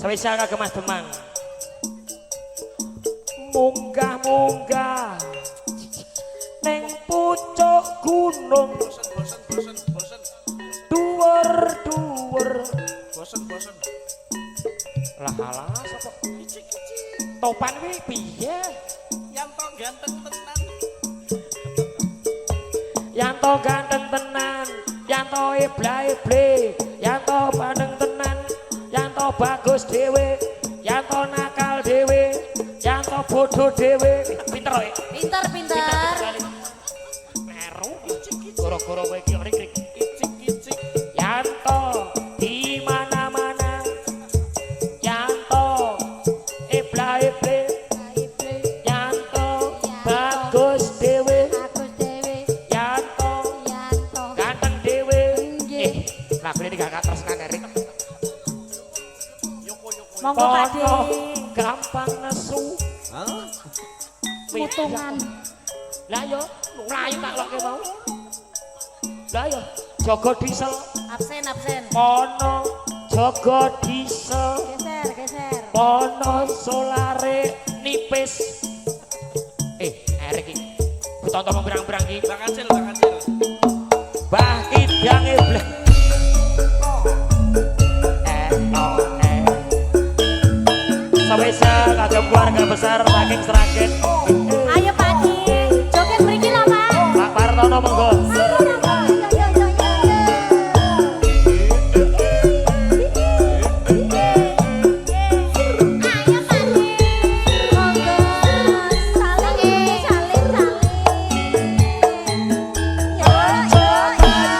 Spesial kagem Mas Demang. Munggah-munggah neng pucuk gunung. Bosen. Dhuwur-dhuwur. Bosen. Lah halah sapa? Topan kuwi piye? Yanto ganteng tenan. Yanto ganteng tenan, Yanto ibla-ible, Yanto pandeng tenan, Yanto bagus dhewe, Yanto nakal dhewe, Yanto bodoh dhewe. Pinter kowe. Pinter. Meru goro-goro kowe iki rik-rik. Icik. Yanto di mana-mana, Yanto ibla-ible, Yanto bagus dhewe, Yanto ganteng dhewe. Lagu ini gak terus kan Erik. Yoko. Monggo Pak Kono gampang nesu. Hah? Mutungan. Lah yo mlayu tak loke mau. Lah yo jaga diesel. Absen. Kono jaga diesel. Geser. Kono solare nipis. Erik iki. Butonto pirang-pirang iki. Bang Acil. Mbah Kidang Iblis. Spesial kagem keluarga besar saking Sragen. Ayo Pak Ji, joget mriki lho Pak. Pak Partono monggo.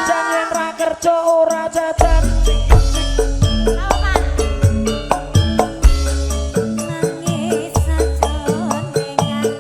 Jan yen ra kerja ora jajan. Nangis saja dengan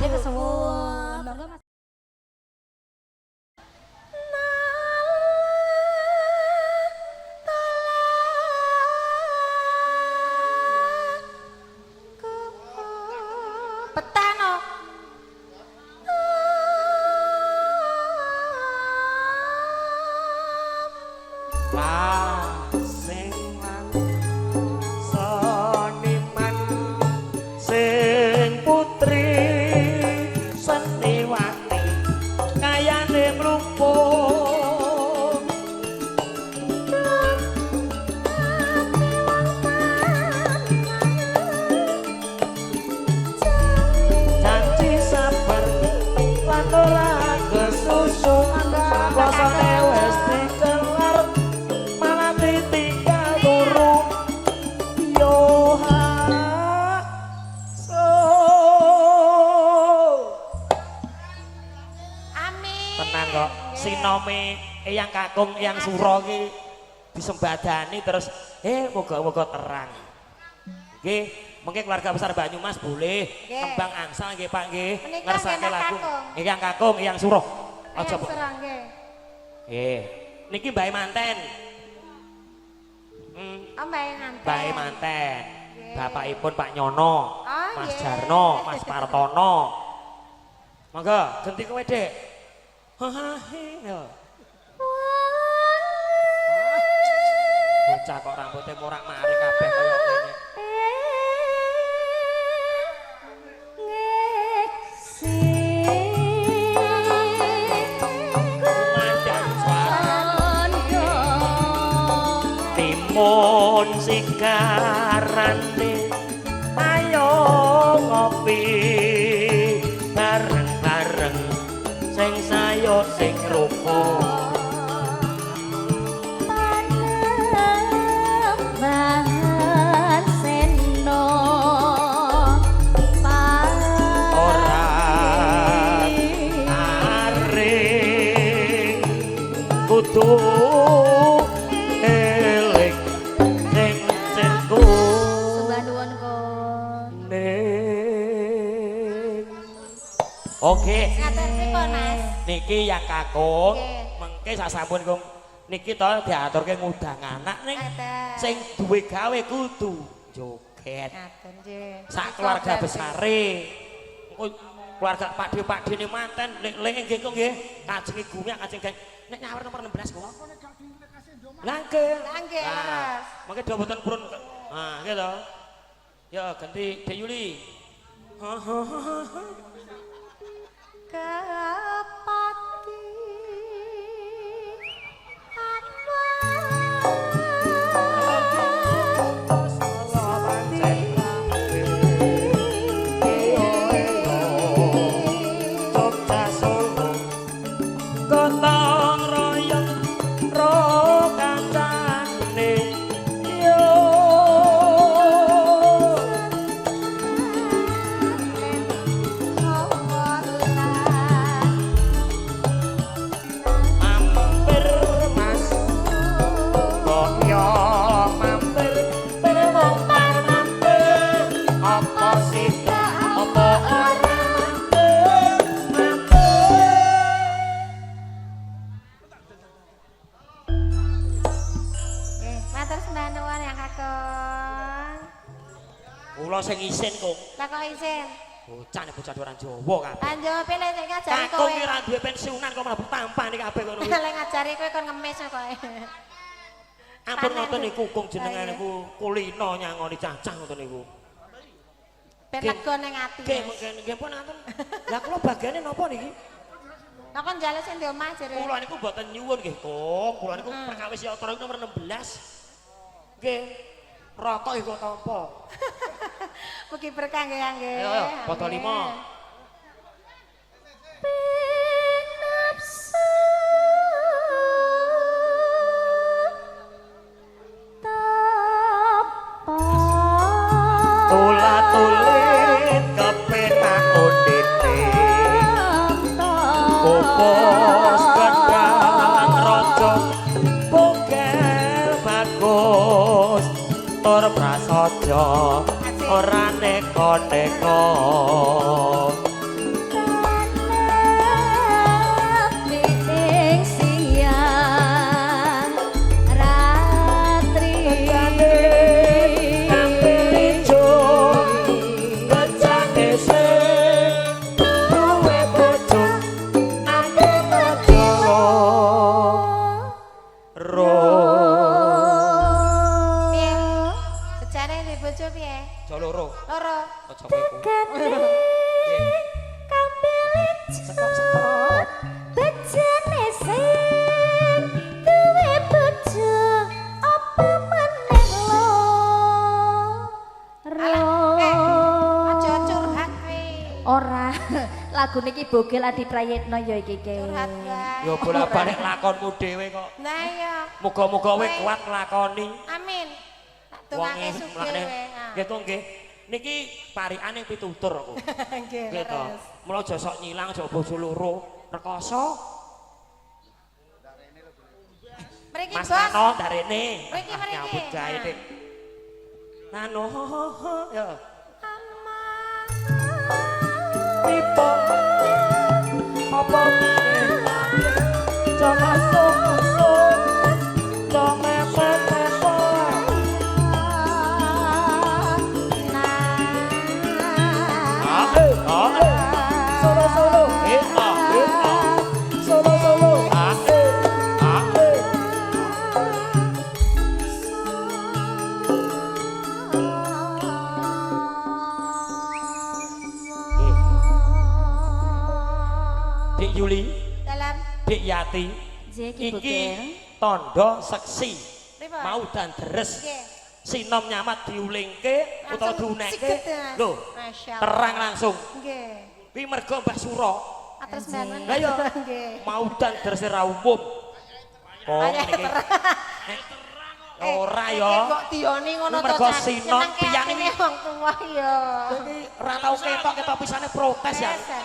Matur kesuwun. Monggo Mas. Petano. Sing seniman sing putri seniwati kayane mlumpuk janji sabar lan ora kesusu rasane wis dikelar malah ditinggal turu yo Amin. tenang kok sinome eyang kakung eyang suro ki disembadani terus moga-moga terang nggih mengke keluarga besar Banyumas boleh Nggih. kembang angsal nggih Pak nggih Menika ngersake nggih, lagu kakung. eyang kakung eyang suro aja Ayo Bu serang nggih. nggih niki mbae manten Ambae nganten. mbae manten Nggih. bapakipun Pak Nyono Oh, Mas nggih. Jarno Mas Partono monggo ganti kowe Dek hahahe yo bocah kok rambutnya morak-marik kabeh kaya ngene. Kumandang suara timun sikarane ayo ngopi bareng-bareng sing sayo sing rukun ora aring kudu eling sing cirku ning oke Ngatur pripun Mas? niki yang kakung Nggih. mengke sasampun kung niki to diaturke ngundang anak ning Ngaten. sing duwe gawe kudu joget Ngaten nggih. sak keluarga besare engko keluarga Pakde ne manten lek nggih kok nggih kajeng igune kajeng geng nek nyawar nomor 16 kok langke Langke, leres. mangke do boten purun nah nggih to ya ganti Dek Yuli Kepati Gotong royong ro kancane yo mampir mas kok yo mampir wong mampir apa sih apa ora mampir Matur sembah nuwun ya Kakung. kula sing isin kok Lah kok isin? bocah nek bocah orang Jawa kabeh Anjo pilih sing ngajari kakung kowe. ki ra duwe pensiunan kok mlebu tampan iki kabeh ngono kuwi Lah ngajari kowe kon ngemis kowe. ampun Panen. ngoten niku kung jenengan Oh, iya. niku kulino nyangoni cacah ngoten niku Ben Nggih. lega ning ati. nggih mengke nggih pun ngaten lah kula bagiane napa niki Lah kon jale sing di omah jere. kula niku mboten nyuwun nggih kung kula niku perkawis yatra niku nomor 16 nggih rokok iku tampa Mugi berkah nggih ya nggih. ayo foto Amin. 5 Pinapsu tapa tulat-tulit kepenak undite Popos gedang rojo bogel bagus tur prasaja ora neko-neko Sekop-sekop bejane sing duwe bojo apa meneh lo Aja curhat kowe. ora lagu niki Bogel Adi Prayitno ya iki ke Curhat guys. Yo bolak-balik lakonmu dhewe kok. Nah ya. Muga-muga kowe kuat nglakoni. Amin. Tak Wong tungake sugih mlakne. kowe. Nggih to nggih. Niki parikane pitutur aku. Nggih. Nggih to. leres. Mula aja sok nyilang aja bojo loro. Rekoso. Mriki Mas bos. Nano darene. Mriki, mriki. Nyambut gawe Dik. Nano ya. Tipe apa jangan sok-sok jangan mepet-mepet solo-solo solo-solo Dik Yuli, Dalam Dik Yati, Iki iki tondo seksi Pripun? mau dan deres Nggih. sinom nyamat diulingke utawa Langsung diunekke siget, Mas. lho Masya Allah. terang langsung Nggih. kuwi mergo Mbah Suro Atus bangun. lah yo Nggih. mau dan deres ora umum kok Ayo, niki ora yo Kok dioni ngono Mergo to, Cak? sinom Nyenengke tiyang atine ini. wong tua ya. iki ora tau ketok pisane protes ya Biasa.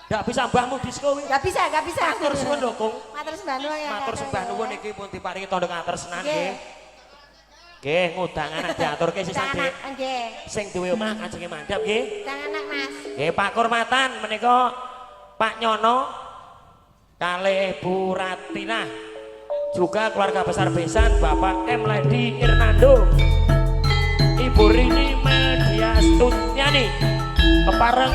ndak bisa mbahmu disko kuwi Gak bisa, gak bisa. matur suwun lho Kung Matur sembah nuwun ya. matur Kakak, sembah ya. nuwun iki pun diparingi tandha ngatursenan Nggih. nggih nggih ngudangan diaturke sisan Jangan Dik anak, nggih. sing duwe omah ajenge mandhap nggih. Jangan anak, Mas. Nggih Pak Kurmatan menika Pak Nyono kalih Bu Ratina juga keluarga besar besan Bapak M Lady Irnando Ibu Rini Media Stunyani kepareng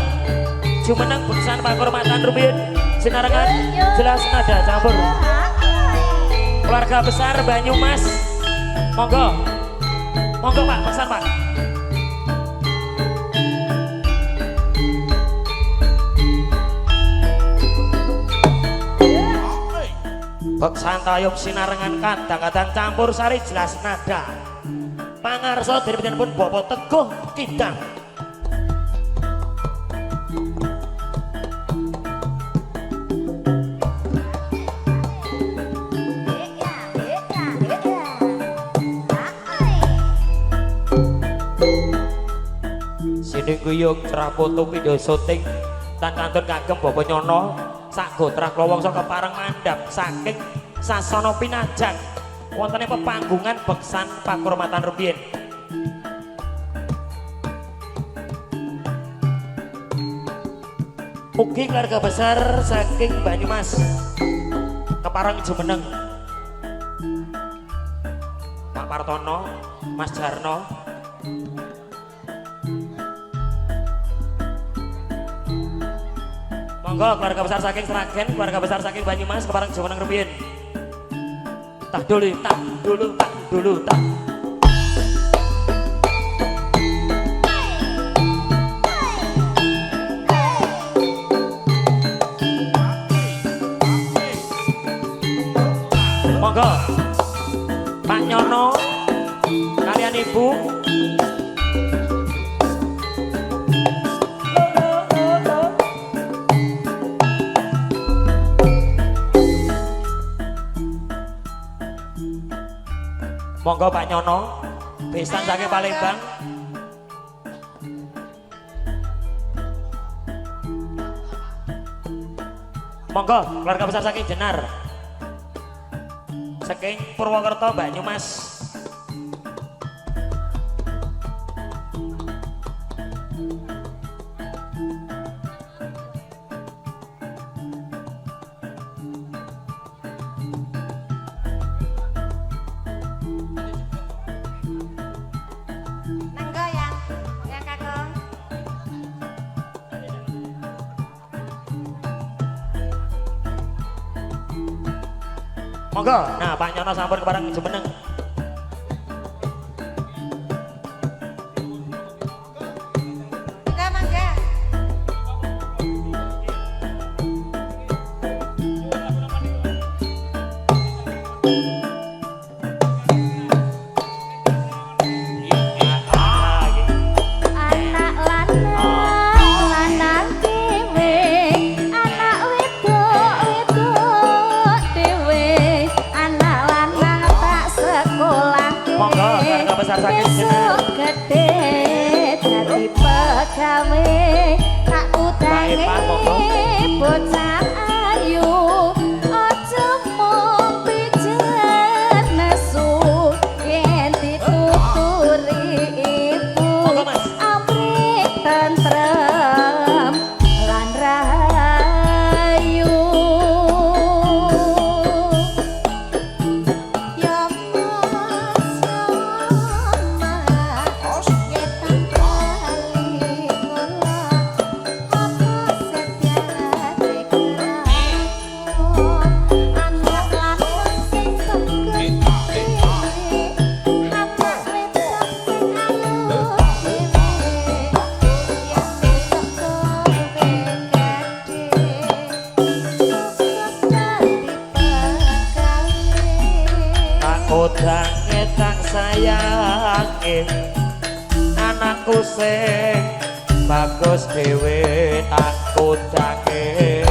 jumeneng bungsan Pak Kurmatan Rumiyin sinarengan jelas nada campur keluarga besar Banyumas monggo monggo Pak pesan Pak. Santayung sinarengan kadang-kadang campur sari jelas nada pangarso dari pun Bapak Teguh Kidang sini guyung cerah foto video syuting tan kantun kagem Bapak Nyono sak gotrah klowongso kepareng mandhap saking Sasono Pinajang wontene pepanggungan beksan Pakurmatan rumiyin. Ugi keluarga besar saking Banyumas kepareng jumeneng Pak Partono, Mas Jarno, monggo keluarga besar saking Sragen, keluarga besar saking Banyumas kepareng jumeneng rumiyin. Tak dulu, tak dulu, tak dulu, tak. Monggo Pak Nyono kalian Ibu monggo Pak Nyono besan saking Palembang monggo keluarga besar saking Jenar saking Purwokerto Banyumas Nangga ya. Ya Kakak. monggo nah Pak Nyono sampun kepareng jumeneng Mangga, mangga. besok gede dadi pegawe tak udange bocah ayu aja mung pijet nesu yen dituturi ibu amrik tentrem lan rahayu ya mas Os. ngetan kali kula apa setiane keraton anak lanang sing tegak hapak wedok sing ayu yang besok kowe gede sukses dadi pegawai tak udange tak sayange anakku sing bagus dhewe tak udange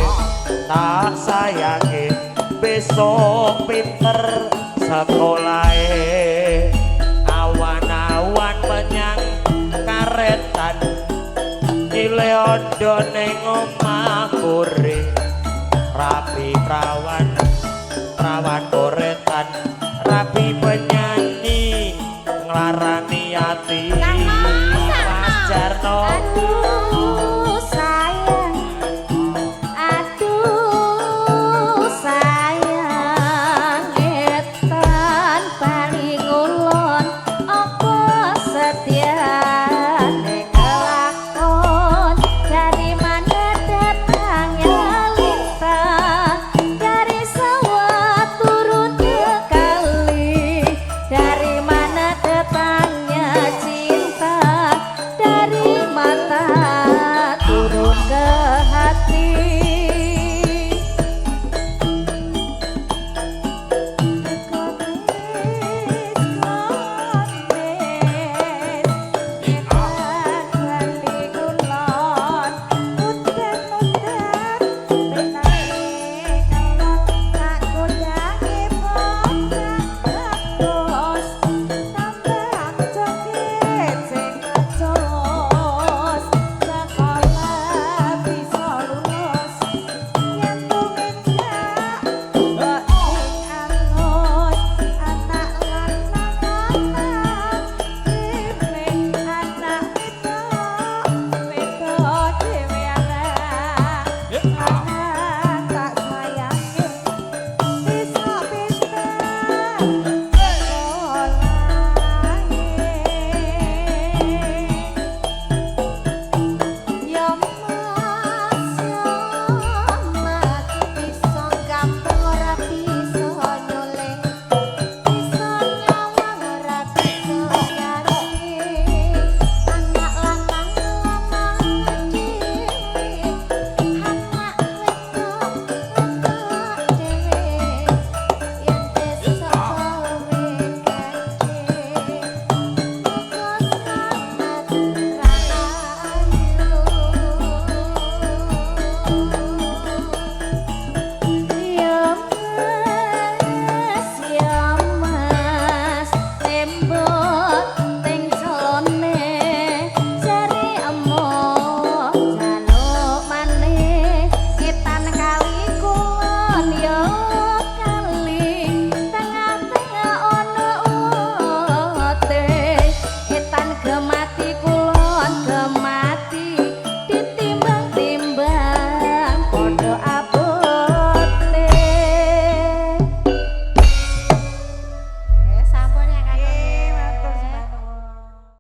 tak sayange besok pinter sekolahe awan-awan menyang karetan ile ondo ning omah kure rapi prawan koretan rapi penyanyi nglarani ati Mas Jarno aduh sayang etan paling ulun apa setiane kelakon dari mana datangnya lintang dari sawah turun ke kali dari mana datangnya cinta dari mata turun ke hati